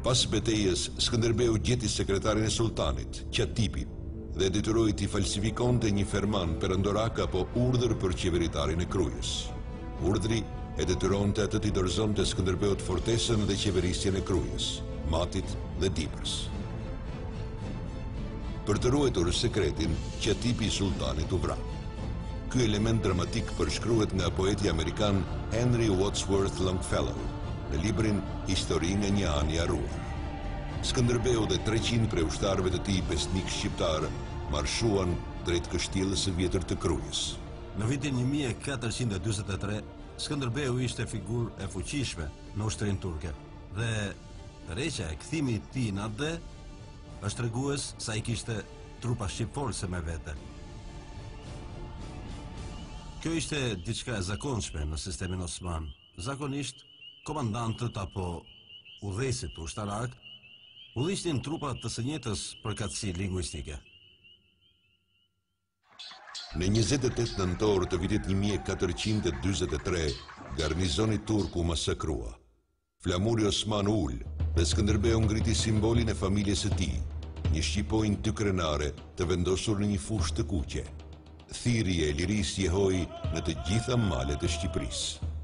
Pas betejës, Skënderbeu gjeti sekretarin e sultanit, Qatipin, dhe detyroi t'i falsifikonte një ferman perandorak apo urdhër për qeveritarin e Krujës. Urdhri e detyronte atë t'i dorëzonte Skënderbeut fortesën dhe qeverisjen e Krujës, Matit dhe Dibrës. Për të ruajtur sekretin, Qatipi i sultanit u vra. Ky element dramatik përshkruhet nga poeti amerikan Henry Wadsworth Longfellow në librin Historinë e një ani harruar. Skënderbeu dhe 300 prej ushtarëve të tij besnik shqiptar marshuan drejt kështjellës së vjetër të Krujës. Në vitin 1443, Skënderbeu ishte figurë e fuqishme në ushtrinë turke dhe tërheqja e kthimit të tij në atë është tregues sa i kishte trupa shqipforse me vete. Kjo ishte diçka e zakonshme në sistemin osman. Zakonisht, komandantët apo udhëheqësit ushtarak udhëhiqnin trupa të së njëjtës përkatësi lingvistike. Në 28 nëntor të vitit 1443, garnizoni turk u masakrua. Flamuri osman ul dhe Skënderbeu ngriti simbolin e familjes së tij, një shqiponjë tykrenare të vendosur në një fushë të kuqe. Thirrje e lirisë jehoi në të gjitha malet e Shqipërisë.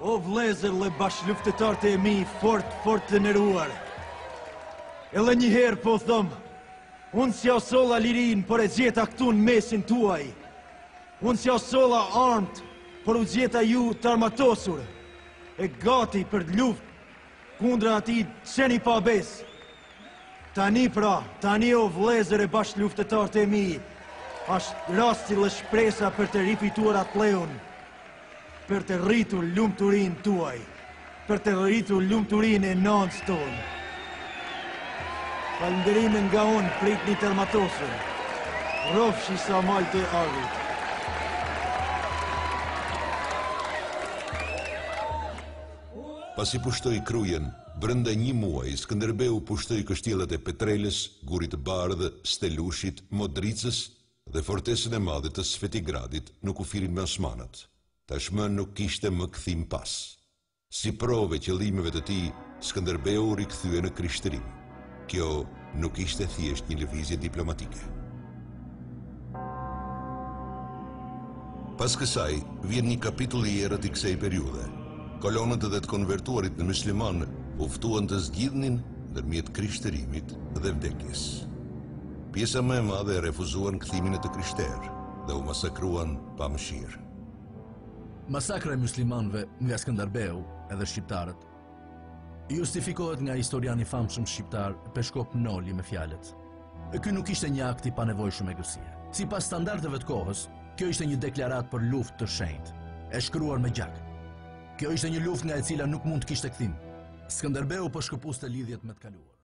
O vlezër dhe bashkëluftëtarët e mi, fort të nderuar. Edhe një herë po thëmë, unë si asolla lirin, por e gjeta këtu në mesin tuaj. Unë si asolla armët, por u gjeta ju të armatosur, e gati për të luft, kundra ati qeni pa bes. Tani o vlezër e bashkëluftëtarët e mi, është rasti dhe shpresa për të rifituar atë leun, për të rritur lumturin tuaj, për të rritur lumturin e nënës tonë. Falënderimin nga unë prit një të armatosur, rofshi sa mal të ardhit. Pasi pushtoi Krujen, brenda një muaj, Skënderbeu pushtoi kështjellat e Petrelës, Gurit të Bardhë, Stelushit, Modricës dhe fortesën e madhe të Svetigradit në kufirin me osmanët. Tashmë nuk kishte më kthim pas. Si provë qëllimeve të tij, Skënderbeu rikthye në krishtërim. Kjo nuk ishte thjesht një lëvizje diplomatike. Pas kësaj, vjen një kapitull i errët i kësaj periudhe. Kolonët dhe të konvertuarit në musliman uftuan të zgjidhnin ndërmjet krishtërimit dhe vdekjes. Pjesa më e madhe refuzuan kthimin e të krishterë dhe u masakruan pa mëshirë. Masakra e muslimanëve nga Skënderbeu edhe shqiptarët justifikohet nga historiani famshëm shqiptar Peshkop Noli me fjalët: "Ky nuk ishte një akt i panevojshëm egosie. Sipas standardeve të kohës, kjo ishte një deklaratë për luftë të shenjtë, e shkruar me gjak. Kjo ishte një luftë nga e cila nuk mund të kishte kthim. Skënderbeu po shkëpuste lidhjet me të kaluar."